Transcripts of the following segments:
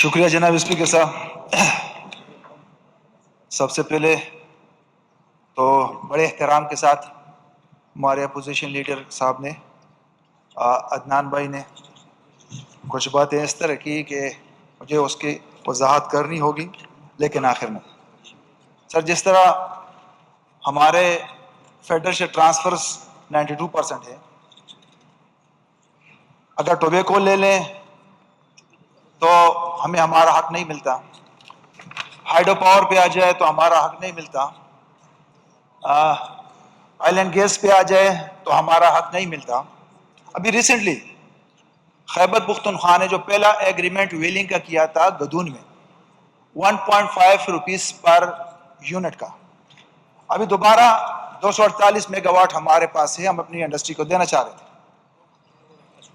شکریہ جناب اسپیکر صاحب. سب سے پہلے تو بڑے احترام کے ساتھ ہمارے اپوزیشن لیڈر صاحب نے عدنان بھائی نے کچھ باتیں اس طرح کی کہ مجھے اس کی وضاحت کرنی ہوگی، لیکن آخر میں سر جس طرح ہمارے فیڈرل سے ٹرانسفرز 92% ہے، اگر ٹوبیکو لے لیں تو ہمیں ہمارا حق نہیں ملتا، ہائیڈرو پاور پہ آ جائے تو ہمارا حق نہیں ملتا، آئل اینڈ گیس پہ آ جائے تو ہمارا حق نہیں ملتا. ابھی ریسنٹلی خیبر پختونخوا نے جو پہلا ایگریمنٹ ویلنگ کا کیا تھا گدون میں 1.5 روپیز پر یونٹ کا، ابھی دوبارہ 248 میگا واٹ ہمارے پاس ہے، ہم اپنی انڈسٹری کو دینا چاہ رہے تھے.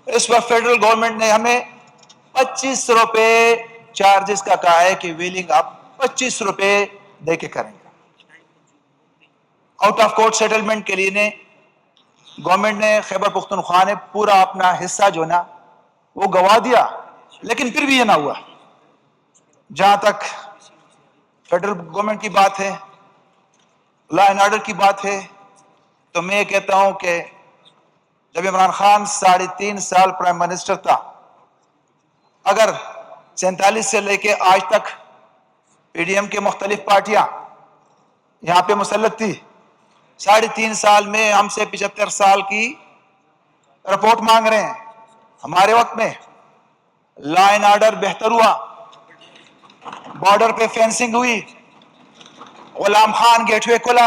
اس وقت فیڈرل گورنمنٹ نے ہمیں 25 روپے چارجز کا کہا ہے کہ ویلنگ آپ 25 روپے دے کے کریں گے. آؤٹ آف کورٹ سیٹلمنٹ کے لیے گورنمنٹ نے خیبر پختونخوا نے پورا اپنا حصہ جو نا وہ گوا دیا، لیکن پھر بھی یہ نہ ہوا. جہاں تک فیڈرل گورنمنٹ کی بات ہے، لا اینڈ آرڈر کی بات ہے، تو میں یہ کہتا ہوں کہ جب عمران خان 3.5 سال پرائم منسٹر تھا، اگر 47 سے لے کے آج تک پی ڈی ایم کے مختلف پارٹیاں یہاں پہ مسلط تھی، 3.5 سال میں ہم سے 75 سال کی رپورٹ مانگ رہے ہیں. ہمارے وقت میں لا اینڈ آرڈر بہتر ہوا، بارڈر پہ فینسنگ ہوئی، غلام خان گیٹ وے کھلا،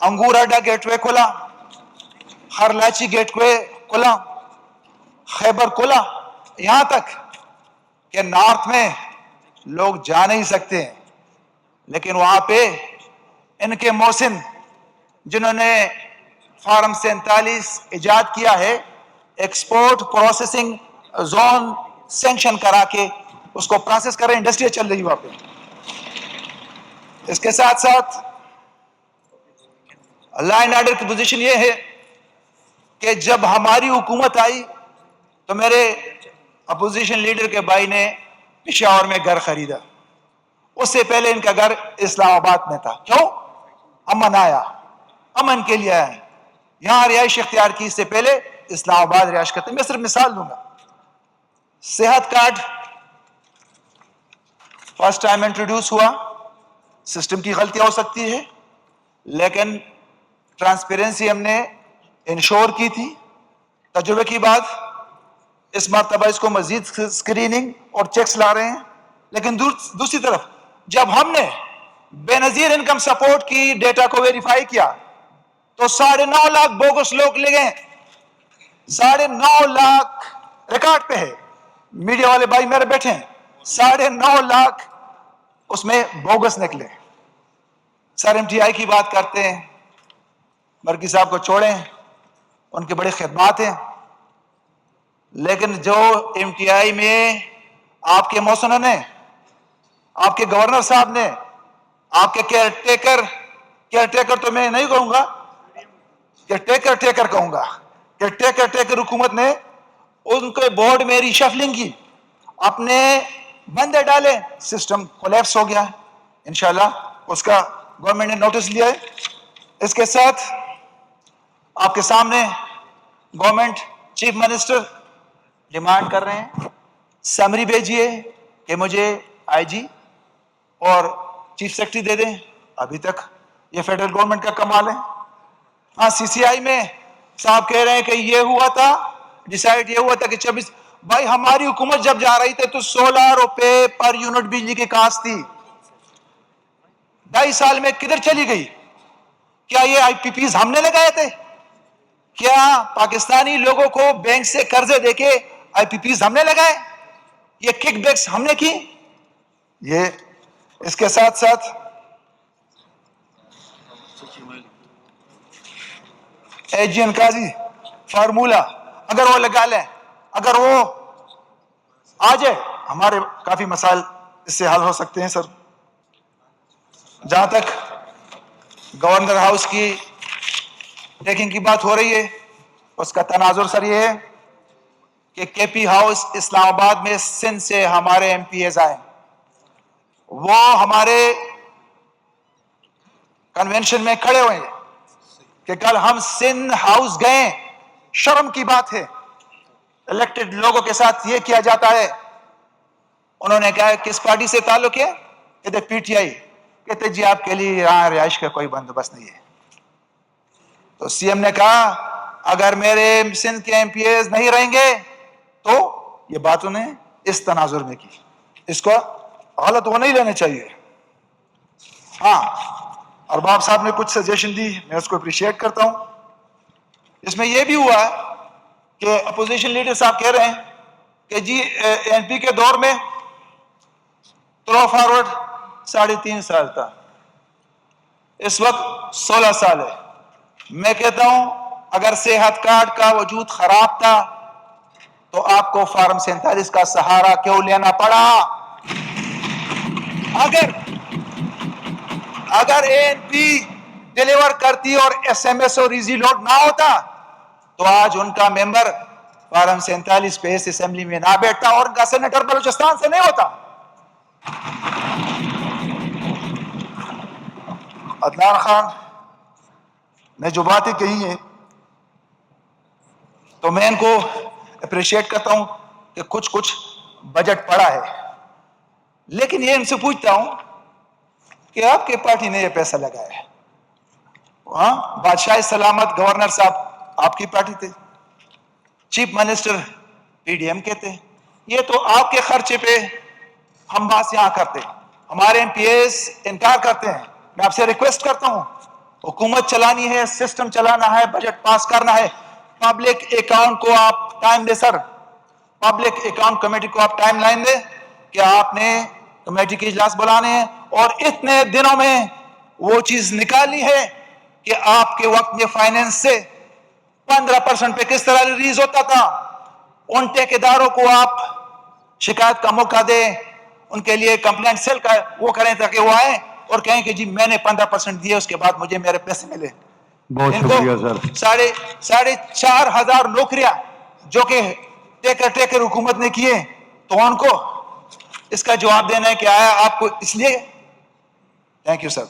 انگور اڈا گیٹ وے کھلا، خرلاچی گیٹ وے کھلا، خیبر کھلا، یہاں تک کہ نارتھ میں لوگ جا نہیں سکتے ہیں. لیکن وہاں پہ ان کے محسن جنہوں نے فارم 47 ایجاد کیا ہے، ایکسپورٹ پروسیسنگ زون سینکشن کرا کے اس کو پروسیس کر رہے ہیں، انڈسٹری چل رہی وہاں پہ. اس کے ساتھ ساتھ لا اینڈ آرڈر کی پوزیشن یہ ہے کہ جب ہماری حکومت آئی تو میرے اپوزیشن لیڈر کے بھائی نے پشاور میں گھر خریدا. اس سے پہلے ان کا گھر اسلام آباد میں تھا. کیوں؟ امن آیا، امن کے لیے آیا، یہاں رہائش اختیار کی. اس سے پہلے اسلام آباد رہائش کرتے. میں صرف مثال دوں گا. صحت کارڈ فرسٹ ٹائم انٹروڈیوس ہوا، سسٹم کی غلطیاں ہو سکتی ہے، لیکن ٹرانسپیرنسی ہم نے انشور کی تھی. تجربے کی بات، اس مرتبہ اس کو مزید اسکریننگ اور چیکس لا رہے ہیں. لیکن دوسری طرف جب ہم نے بے نظیر انکم سپورٹ کی ڈیٹا کو ویریفائی کیا تو 9.5 لاکھ بوگس لوگ لے گئے. 9.5 لاکھ ریکارڈ پہ ہے، میڈیا والے بھائی میرے بیٹھے ہیں، 9.5 لاکھ اس میں بوگس نکلے. سر ایم ٹی آئی کی بات کرتے ہیں، مرکی صاحب کو چھوڑیں، ان کی بڑی خدمات ہیں، لیکن جو ایم ٹی آئی میں آپ کے موسنوں نے، آپ کے گورنر صاحب نے، آپ کے کیئر ٹیکر تو میں نہیں کہوں گا، کہ ٹیکر کہوں گا، کہ ٹیکر حکومت نے ان کے بورڈ میں ریشفلنگ کی، اپنے بندے ڈالے، سسٹم کولیپس ہو گیا. انشاءاللہ اس کا گورنمنٹ نے نوٹس لیا ہے. اس کے ساتھ آپ کے سامنے گورنمنٹ چیف منسٹر ڈیمانڈ کر رہے ہیں، سمری بھیجیے کہ مجھے آئی جی اور چیف سیکرٹری دے دیں. ابھی تک یہ فیڈرل گورنمنٹ کا کمال ہے. ہاں سی سی آئی میں صاحب کہہ رہے ہیں کہ یہ ہوا تھا، ڈیسائیڈ یہ ہوا تھا کہ 26. بھائی ہماری حکومت جب جا رہی تھی تو 16 روپے پر یونٹ بجلی کی کاسٹ تھی. 2.5 سال میں کدھر چلی گئی؟ کیا یہ آئی پی پیز ہم نے لگائے تھے؟ کیا پاکستانی لوگوں کو بینک سے قرضے دے کے آئی پی پیز ہم نے لگائے؟ یہ کک بیکس ہم نے کی؟ یہ اس کے ساتھ ساتھ ایجین قاضی فارمولا اگر وہ لگا لیں، اگر وہ آ جائے، ہمارے کافی مسائل اس سے حل ہو سکتے ہیں. سر جہاں تک گورنر ہاؤس کی ٹیکنگ کی بات ہو رہی ہے، اس کا تناظر سر یہ ہے کہ کے پی ہاؤس اسلام آباد میں سندھ سے ہمارے ایم پی ایز آئے, وہ ہمارے کنونشن میں کھڑے ہوئے کہ کل ہم سندھ ہاؤس گئے, شرم کی بات ہے, الیکٹڈ لوگوں کے ساتھ یہ کیا جاتا ہے. انہوں نے کہا کس پارٹی سے تعلق ہے؟ کہتے پی ٹی آئی. کہتے جی آپ کے لیے یہاں رہائش کا کوئی بندوبست نہیں ہے. تو سی ایم نے کہا اگر میرے سندھ کے ایم پی ایز نہیں رہیں گے تو یہ بات انہیں اس تناظر میں کی. اس کو غلط وہ نہیں لینے چاہیے. ہاں, ارباب صاحب نے کچھ سجیشن دی, میں اس کو اپریشیٹ کرتا ہوں. اس میں یہ بھی ہوا کہ اپوزیشن لیڈر صاحب کہہ رہے ہیں کہ جی این پی کے دور میں تھرو فارورڈ 3.5 سال تھا, اس وقت 16 سال ہے. میں کہتا ہوں اگر صحت کارڈ کا وجود خراب تھا تو آپ کو فارم 47 کا سہارا کیوں لینا پڑا؟ اگر اے این پی ڈیلیور کرتی اور ایس ایم ایس اور ایزی لوڈ نہ ہوتا تو آج ان کا ممبر فارم 47 پہ اس اسمبلی میں نہ بیٹھتا اور ان کا سینیٹر بلوچستان سے نہیں ہوتا. عدنان خان نے جو باتیں کہی ہیں تو میں ان کو اپریشیٹ کرتا ہوں کہ کچھ بجٹ پڑا ہے, لیکن یہ ان سے پوچھتا ہوں کہ آپ کی پارٹی نے یہ پیسہ لگایا ہے. ہاں, بادشاہ سلامت گورنر صاحب آپ کی پارٹی تھے, chief minister P D M کے تھے. یہ تو آپ کے خرچے پہ ہم بات یہاں کرتے, ہمارے ایم پی ایس انکار کرتے ہیں. میں آپ سے ریکویسٹ کرتا ہوں, حکومت چلانی ہے, سسٹم چلانا ہے, بجٹ پاس کرنا ہے. پبلک اکاؤنٹ کو آپ ٹائم دے سر, پبلک اکاؤنٹ کمیٹی کو آپ ٹائم لائن دے کہ آپ نے کمیٹی کے اجلاس بلانے ہیں اور اتنے دنوں میں وہ چیز نکالنی ہے کہ آپ کے وقت میں فائنینس سے 15% پہ کس طرح ریلیز ہوتا تھا. ان ٹھیکیداروں کو آپ شکایت کا موقع دیں, ان کے لیے کمپلینٹ سیل کا وہ کریں تاکہ وہ آئیں اور کہیں کہ جی میں نے 15% دیے, اس کے بعد مجھے میرے پیسے ملے. بہت شکریہ سر. 4,500 نوکریاں جو کہ ٹیکر حکومت نے کیے, تو ان کو اس کا جواب دینا ہے کہ آیا آپ کو اس لیے. Thank you sir.